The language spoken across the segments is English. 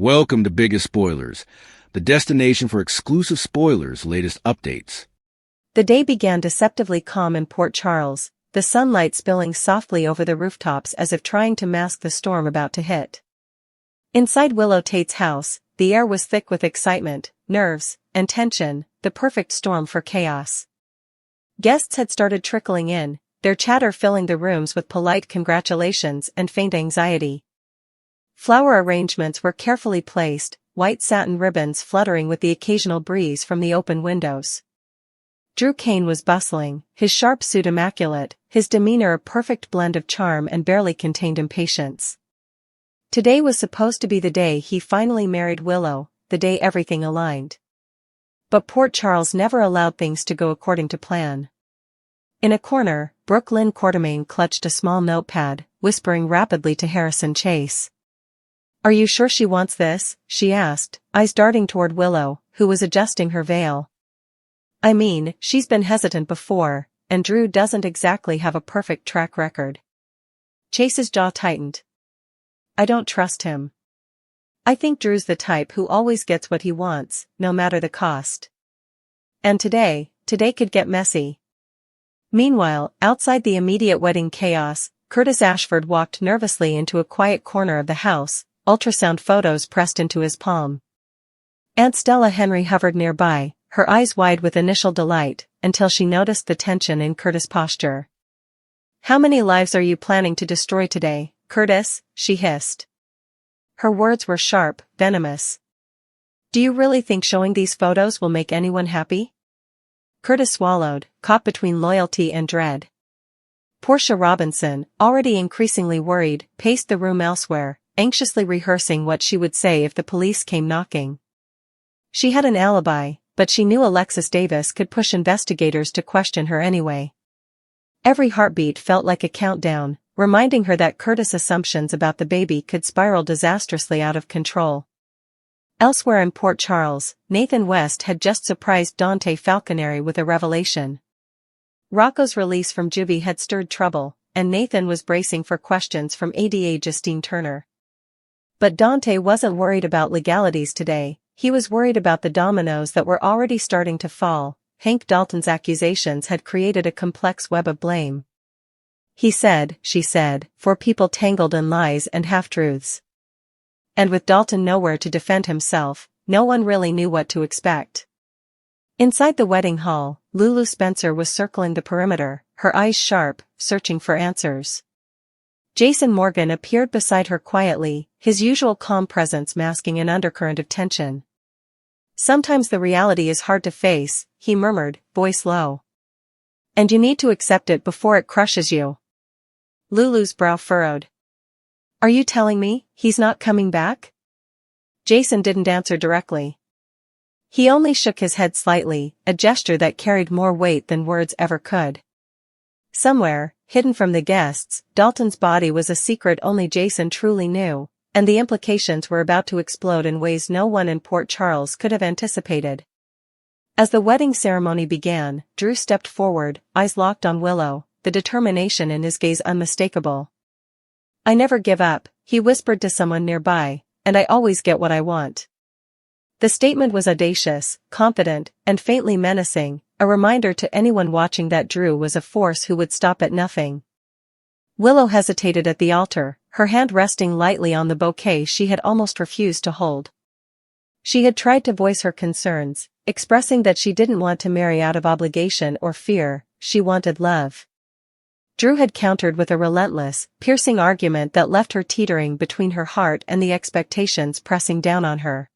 Welcome to Biggest Spoilars, the destination for exclusive spoilers, latest updates. The day began deceptively calm in Port Charles, the sunlight spilling softly over the rooftops as if trying to mask the storm about to hit. Inside Willow Tate's house, the air was thick with excitement, nerves, and tension, the perfect storm for chaos. Guests had started trickling in, their chatter filling the rooms with polite congratulations and faint anxiety. Flower arrangements were carefully placed, white satin ribbons fluttering with the occasional breeze from the open windows. Drew Kane was bustling, his sharp suit immaculate, his demeanor a perfect blend of charm and barely contained impatience. Today was supposed to be the day he finally married Willow, the day everything aligned. But Port Charles never allowed things to go according to plan. In a corner, Brooke Lynn Quartermaine clutched a small notepad, whispering rapidly to Harrison Chase. "Are you sure she wants this?" she asked, eyes darting toward Willow, who was adjusting her veil. "I mean, she's been hesitant before, and Drew doesn't exactly have a perfect track record." Chase's jaw tightened. "I don't trust him. I think Drew's the type who always gets what he wants, no matter the cost. And today could get messy." Meanwhile, outside the immediate wedding chaos, Curtis Ashford walked nervously into a quiet corner of the house, ultrasound photos pressed into his palm. Aunt Stella Henry hovered nearby, her eyes wide with initial delight, until she noticed the tension in Curtis' posture. "How many lives are you planning to destroy today, Curtis?" she hissed. Her words were sharp, venomous. "Do you really think showing these photos will make anyone happy?" Curtis swallowed, caught between loyalty and dread. Portia Robinson, already increasingly worried, paced the room elsewhere, anxiously rehearsing what she would say if the police came knocking. She had an alibi, but she knew Alexis Davis could push investigators to question her anyway. Every heartbeat felt like a countdown, reminding her that Curtis' assumptions about the baby could spiral disastrously out of control. Elsewhere in Port Charles, Nathan West had just surprised Dante Falconeri with a revelation. Rocco's release from juvie had stirred trouble, and Nathan was bracing for questions from ADA Justine Turner. But Dante wasn't worried about legalities today, he was worried about the dominoes that were already starting to fall. Hank Dalton's accusations had created a complex web of blame. He said, she said, for people tangled in lies and half-truths. And with Dalton nowhere to defend himself, no one really knew what to expect. Inside the wedding hall, Lulu Spencer was circling the perimeter, her eyes sharp, searching for answers. Jason Morgan appeared beside her quietly, his usual calm presence masking an undercurrent of tension. "Sometimes the reality is hard to face," he murmured, voice low. "And you need to accept it before it crushes you." Lulu's brow furrowed. "Are you telling me he's not coming back?" Jason didn't answer directly. He only shook his head slightly, a gesture that carried more weight than words ever could. Somewhere, hidden from the guests, Dalton's body was a secret only Jason truly knew, and the implications were about to explode in ways no one in Port Charles could have anticipated. As the wedding ceremony began, Drew stepped forward, eyes locked on Willow, the determination in his gaze unmistakable. "I never give up," he whispered to someone nearby, "and I always get what I want." The statement was audacious, confident, and faintly menacing, a reminder to anyone watching that Drew was a force who would stop at nothing. Willow hesitated at the altar, her hand resting lightly on the bouquet she had almost refused to hold. She had tried to voice her concerns, expressing that she didn't want to marry out of obligation or fear, she wanted love. Drew had countered with a relentless, piercing argument that left her teetering between her heart and the expectations pressing down on her.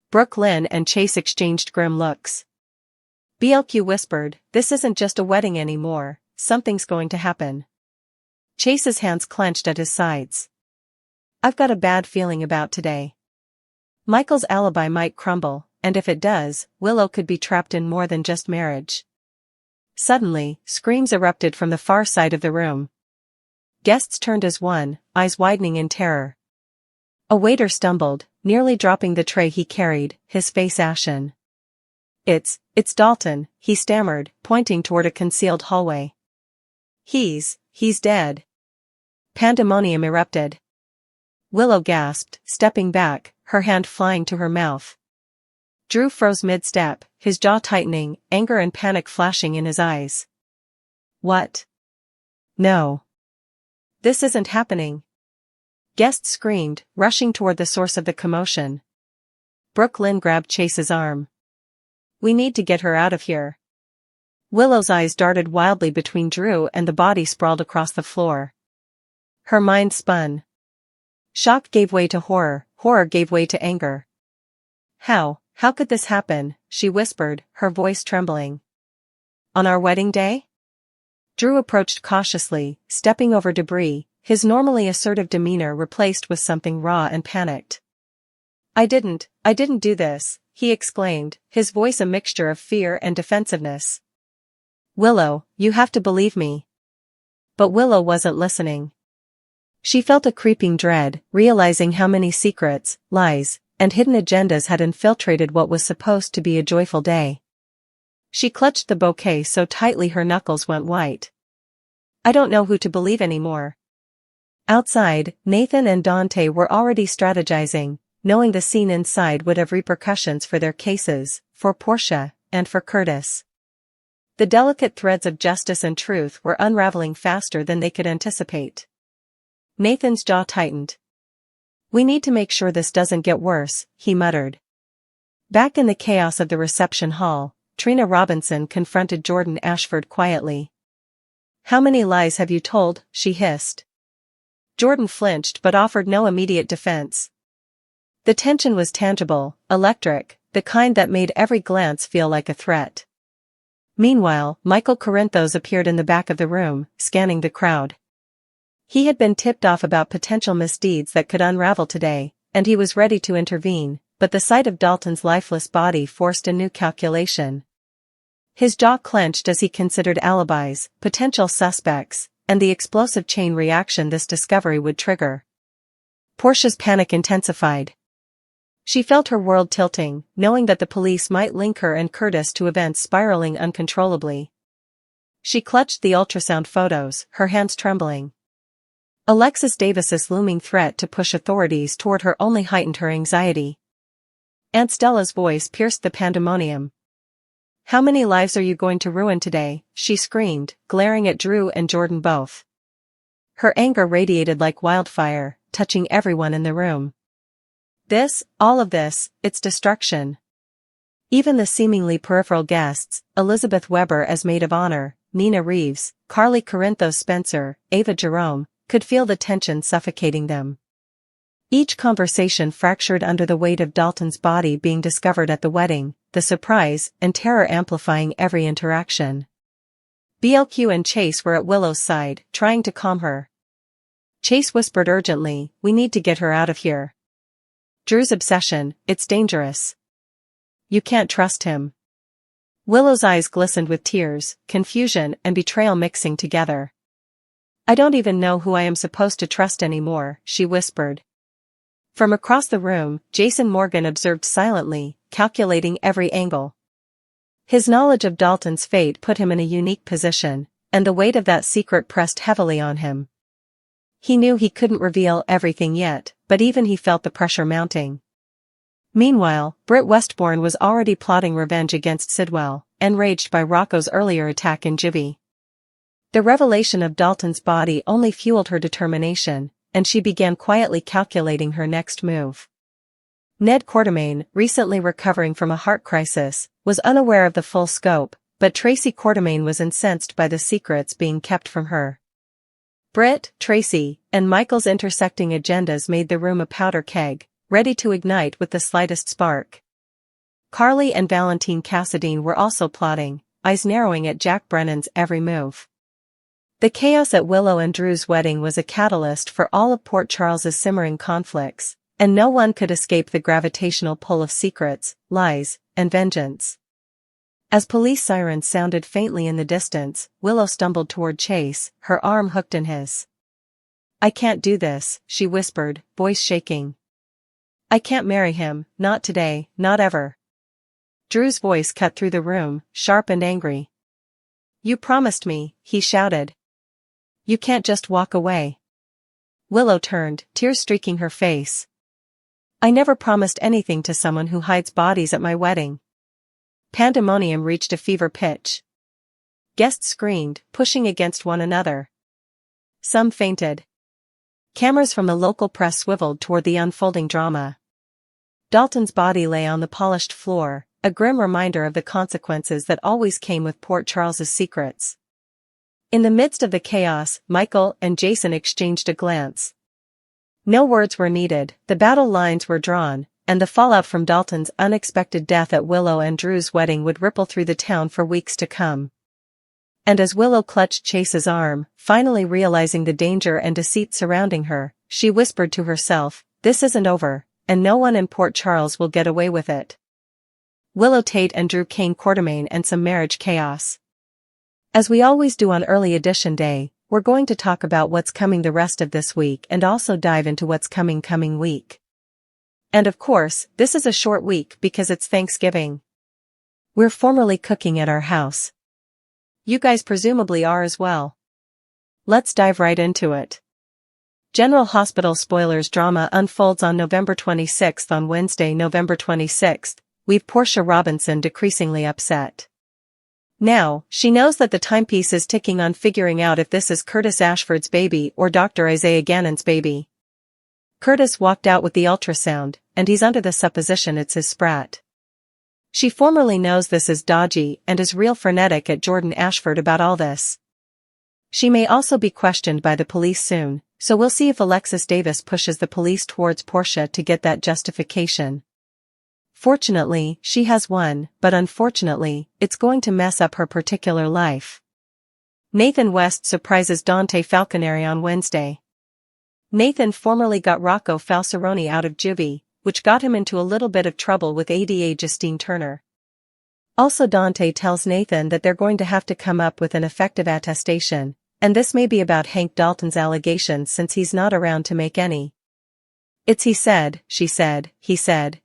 Brooke Lynn and Chase exchanged grim looks. BLQ whispered, "This isn't just a wedding anymore, something's going to happen." Chase's hands clenched at his sides. "I've got a bad feeling about today. Michael's alibi might crumble, and if it does, Willow could be trapped in more than just marriage." Suddenly, screams erupted from the far side of the room. Guests turned as one, eyes widening in terror. A waiter stumbled, nearly dropping the tray he carried, his face ashen. It's Dalton," he stammered, pointing toward a concealed hallway. He's dead." Pandemonium erupted. Willow gasped, stepping back, her hand flying to her mouth. Drew froze mid-step, his jaw tightening, anger and panic flashing in his eyes. What? No. This isn't happening. Guest screamed, rushing toward the source of the commotion. Brooke Lynn grabbed Chase's arm. We need to get her out of here. Willow's eyes darted wildly between Drew and the body sprawled across the floor. Her mind spun. Shock gave way to horror, horror gave way to anger. How could this happen? She whispered, her voice trembling. On our wedding day? Drew approached cautiously, stepping over debris, his normally assertive demeanor replaced with something raw and panicked. I didn't do this, he exclaimed, his voice a mixture of fear and defensiveness. Willow, you have to believe me. But Willow wasn't listening. She felt a creeping dread, realizing how many secrets, lies, and hidden agendas had infiltrated what was supposed to be a joyful day. She clutched the bouquet so tightly her knuckles went white. I don't know who to believe anymore. Outside, Nathan and Dante were already strategizing, knowing the scene inside would have repercussions for their cases, for Portia, and for Curtis. The delicate threads of justice and truth were unraveling faster than they could anticipate. Nathan's jaw tightened. We need to make sure this doesn't get worse, he muttered. Back in the chaos of the reception hall, Trina Robinson confronted Jordan Ashford quietly. How many lies have you told? She hissed. Jordan flinched but offered no immediate defense. The tension was tangible, electric, the kind that made every glance feel like a threat. Meanwhile, Michael Corinthos appeared in the back of the room, scanning the crowd. He had been tipped off about potential misdeeds that could unravel today, and he was ready to intervene, but the sight of Dalton's lifeless body forced a new calculation. His jaw clenched as he considered alibis, potential suspects, and the explosive chain reaction this discovery would trigger. Portia's panic intensified. She felt her world tilting, knowing that the police might link her and Curtis to events spiraling uncontrollably. She clutched the ultrasound photos, her hands trembling. Alexis Davis's looming threat to push authorities toward her only heightened her anxiety. Aunt Stella's voice pierced the pandemonium. How many lives are you going to ruin today? She screamed, glaring at Drew and Jordan both. Her anger radiated like wildfire, touching everyone in the room. All of this, it's destruction. Even the seemingly peripheral guests, Elizabeth Weber as maid of honor, Nina Reeves, Carly Corinthos Spencer, Ava Jerome, could feel the tension suffocating them. Each conversation fractured under the weight of Dalton's body being discovered at the wedding, the surprise and terror amplifying every interaction. BLQ and Chase were at Willow's side, trying to calm her. Chase whispered urgently, we need to get her out of here. Drew's obsession, it's dangerous. You can't trust him. Willow's eyes glistened with tears, confusion and betrayal mixing together. I don't even know who I am supposed to trust anymore, she whispered. From across the room, Jason Morgan observed silently, calculating every angle. His knowledge of Dalton's fate put him in a unique position, and the weight of that secret pressed heavily on him. He knew he couldn't reveal everything yet, but even he felt the pressure mounting. Meanwhile, Britt Westbourne was already plotting revenge against Sidwell, enraged by Rocco's earlier attack in Jivvy. The revelation of Dalton's body only fueled her determination, and she began quietly calculating her next move. Ned Quartermaine, recently recovering from a heart crisis, was unaware of the full scope, but Tracy Quartermaine was incensed by the secrets being kept from her. Britt, Tracy, and Michael's intersecting agendas made the room a powder keg, ready to ignite with the slightest spark. Carly and Valentine Cassadine were also plotting, eyes narrowing at Jack Brennan's every move. The chaos at Willow and Drew's wedding was a catalyst for all of Port Charles's simmering conflicts, and no one could escape the gravitational pull of secrets, lies, and vengeance. As police sirens sounded faintly in the distance, Willow stumbled toward Chase, her arm hooked in his. I can't do this, she whispered, voice shaking. I can't marry him, not today, not ever. Drew's voice cut through the room, sharp and angry. You promised me, he shouted. You can't just walk away. Willow turned, tears streaking her face. I never promised anything to someone who hides bodies at my wedding. Pandemonium reached a fever pitch. Guests screamed, pushing against one another. Some fainted. Cameras from the local press swiveled toward the unfolding drama. Dalton's body lay on the polished floor, a grim reminder of the consequences that always came with Port Charles's secrets. In the midst of the chaos, Michael and Jason exchanged a glance. No words were needed, the battle lines were drawn, and the fallout from Dalton's unexpected death at Willow and Drew's wedding would ripple through the town for weeks to come. And as Willow clutched Chase's arm, finally realizing the danger and deceit surrounding her, she whispered to herself, "This isn't over, and no one in Port Charles will get away with it." Willow Tate and Drew Kane Quartermain and some marriage chaos. As we always do on Early Edition Day, we're going to talk about what's coming the rest of this week and also dive into what's coming week. And of course, this is a short week because it's Thanksgiving. We're formally cooking at our house. You guys presumably are as well. Let's dive right into it. General Hospital spoilers drama unfolds on November 26th. On Wednesday, November 26th, we've Portia Robinson decreasingly upset. Now, she knows that the timepiece is ticking on figuring out if this is Curtis Ashford's baby or Dr. Isaiah Gannon's baby. Curtis walked out with the ultrasound, and he's under the supposition it's his sprat. She formerly knows this is dodgy and is real frenetic at Jordan Ashford about all this. She may also be questioned by the police soon, so we'll see if Alexis Davis pushes the police towards Portia to get that justification. Fortunately, she has one, but unfortunately, it's going to mess up her particular life. Nathan West surprises Dante Falconeri on Wednesday. Nathan formerly got Rocco Falceroni out of juvie, which got him into a little bit of trouble with ADA Justine Turner. Also, Dante tells Nathan that they're going to have to come up with an effective attestation, and this may be about Hank Dalton's allegations since he's not around to make any. It's he said, she said, he said,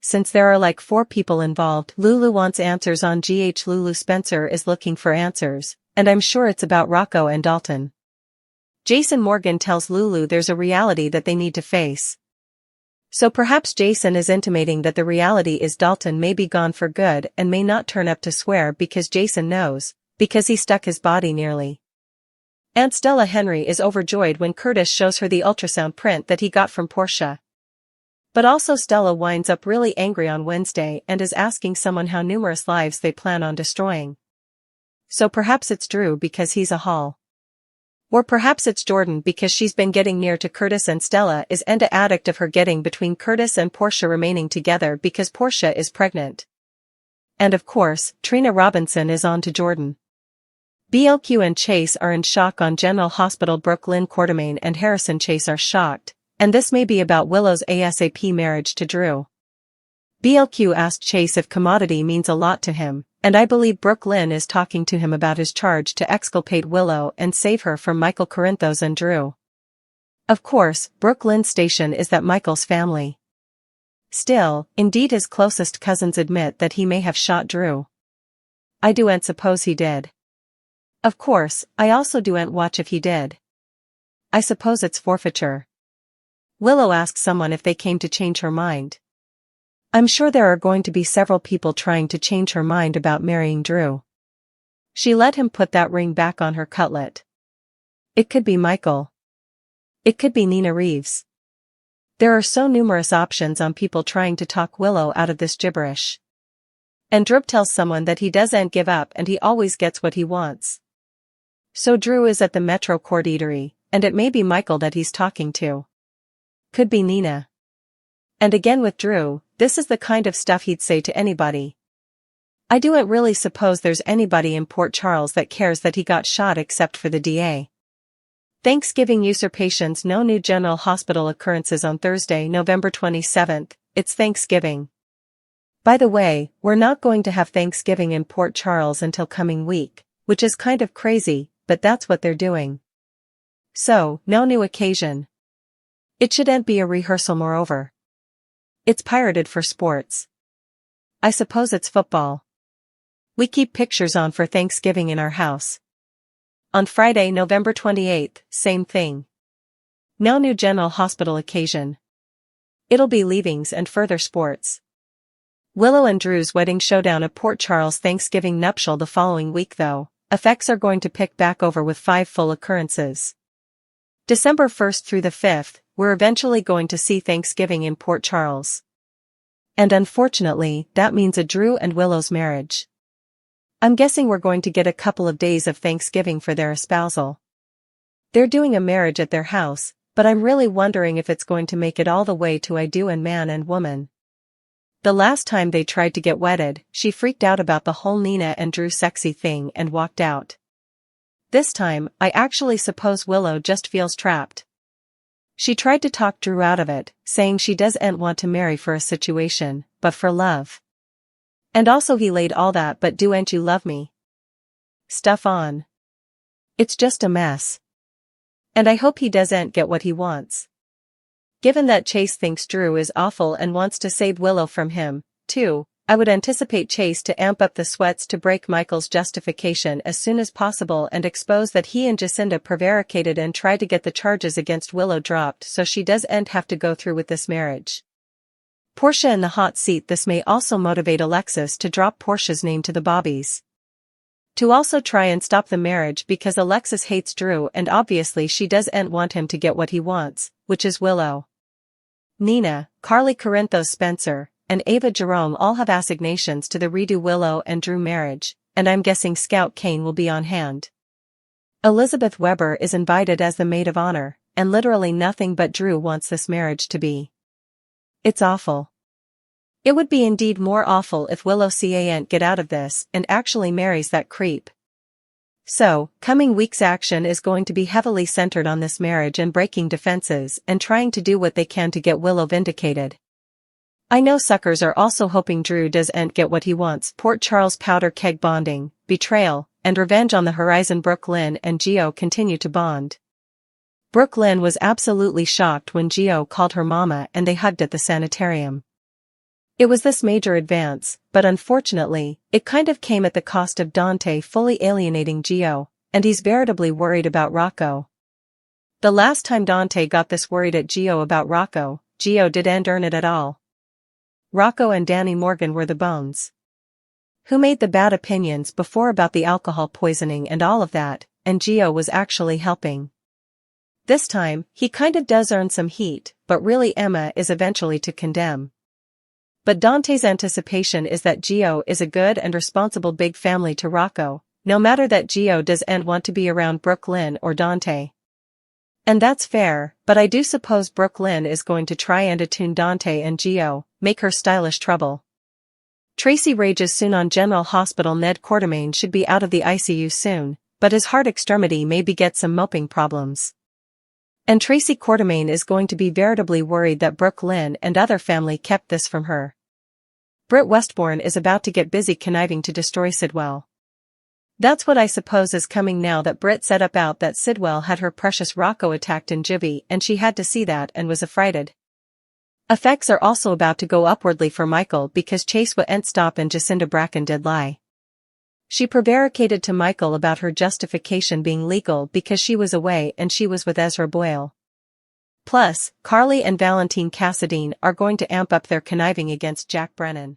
since there are like 4 people involved. Lulu wants answers on GH. Lulu Spencer is looking for answers, and I'm sure it's about Rocco and Dalton. Jason Morgan tells Lulu there's a reality that they need to face. So perhaps Jason is intimating that the reality is Dalton may be gone for good and may not turn up to swear because Jason knows, because he stuck his body nearly. Aunt Stella Henry is overjoyed when Curtis shows her the ultrasound print that he got from Portia. But also Stella winds up really angry on Wednesday and is asking someone how numerous lives they plan on destroying. So perhaps it's Drew because he's a haul. Or perhaps it's Jordan because she's been getting near to Curtis and Stella is an addict of her getting between Curtis and Portia remaining together because Portia is pregnant. And of course, Trina Robinson is on to Jordan. BLQ and Chase are in shock on General Hospital. Brooklyn Quartermain and Harrison Chase are shocked, and this may be about Willow's ASAP marriage to Drew. BLQ asked Chase if commodity means a lot to him, and I believe Brooklyn is talking to him about his charge to exculpate Willow and save her from Michael Corinthos and Drew. Of course, Brooklyn's station is that Michael's family. Still, indeed his closest cousins admit that he may have shot Drew. I do and suppose he did. Of course, I also do and watch if he did. I suppose it's forfeiture. Willow asks someone if they came to change her mind. I'm sure there are going to be several people trying to change her mind about marrying Drew. She let him put that ring back on her cutlet. It could be Michael. It could be Nina Reeves. There are so numerous options on people trying to talk Willow out of this gibberish. And Drew tells someone that he doesn't give up and he always gets what he wants. So Drew is at the Metro Court Eatery, and it may be Michael that he's talking to. Could be Nina. And again with Drew, this is the kind of stuff he'd say to anybody. I don't really suppose there's anybody in Port Charles that cares that he got shot except for the DA. Thanksgiving usurpations. No new General Hospital occurrences on Thursday, November 27th, it's Thanksgiving. By the way, we're not going to have Thanksgiving in Port Charles until coming week, which is kind of crazy, but that's what they're doing. So, no new occasion. It shouldn't be a rehearsal moreover. It's pirated for sports. I suppose it's football. We keep pictures on for Thanksgiving in our house. On Friday, November 28th, same thing. No new General Hospital occasion. It'll be leavings and further sports. Willow and Drew's wedding showdown at Port Charles Thanksgiving nuptial the following week though, effects are going to pick back over with 5 full occurrences. December 1st through the 5th, we're eventually going to see Thanksgiving in Port Charles. And unfortunately, that means a Drew and Willow's marriage. I'm guessing we're going to get a couple of days of Thanksgiving for their espousal. They're doing a marriage at their house, but I'm really wondering if it's going to make it all the way to I do and man and woman. The last time they tried to get wedded, she freaked out about the whole Nina and Drew sexy thing and walked out. This time, I actually suppose Willow just feels trapped. She tried to talk Drew out of it, saying she doesn't want to marry for a situation, but for love. And also he laid all that but "do-ain't you love me?" stuff on. It's just a mess. And I hope he doesn't get what he wants. Given that Chase thinks Drew is awful and wants to save Willow from him, too, I would anticipate Chase to amp up the sweats to break Michael's justification as soon as possible and expose that he and Jacinda prevaricated and tried to get the charges against Willow dropped so she doesn't have to go through with this marriage. Portia in the hot seat. This may also motivate Alexis to drop Portia's name to the Bobbies. To also try and stop the marriage because Alexis hates Drew and obviously she doesn't want him to get what he wants, which is Willow. Nina, Carly Corinthos Spencer, and Ava Jerome all have assignations to the redo Willow and Drew marriage, and I'm guessing Scout Kane will be on hand. Elizabeth Weber is invited as the maid of honor, and literally nothing but Drew wants this marriage to be. It's awful. It would be indeed more awful if Willow can't get out of this and actually marries that creep. So, coming week's action is going to be heavily centered on this marriage and breaking defenses and trying to do what they can to get Willow vindicated. I know suckers are also hoping Drew doesn't get what he wants. Port Charles powder keg bonding, betrayal, and revenge on the horizon. Brooke Lynn and Gio continue to bond. Brooke Lynn was absolutely shocked when Gio called her mama and they hugged at the sanitarium. It was this major advance, but unfortunately, it kind of came at the cost of Dante fully alienating Gio, and he's veritably worried about Rocco. The last time Dante got this worried at Gio about Rocco, Gio didn't earn it at all. Rocco and Danny Morgan were the bones. Who made the bad opinions before about the alcohol poisoning and all of that, and Gio was actually helping. This time, he kind of does earn some heat, but really Emma is eventually to condemn. But Dante's anticipation is that Gio is a good and responsible big family to Rocco, no matter that Gio doesn't want to be around Brooke Lynn or Dante. And that's fair, but I do suppose Brooke Lynn is going to try and attune Dante and Gio, make her stylish trouble. Tracy rages soon on General Hospital. Ned Quartermain should be out of the ICU soon, but his heart extremity may beget some moping problems. And Tracy Quartermain is going to be veritably worried that Brooke Lynn and other family kept this from her. Britt Westbourne is about to get busy conniving to destroy Sidwell. That's what I suppose is coming now that Britt set up out that Sidwell had her precious Rocco attacked in juvie and she had to see that and was affrighted. Effects are also about to go upwardly for Michael because Chase wouldn't stop and Jacinda Bracken did lie. She prevaricated to Michael about her justification being legal because she was away and she was with Ezra Boyle. Plus, Carly and Valentine Cassadine are going to amp up their conniving against Jack Brennan.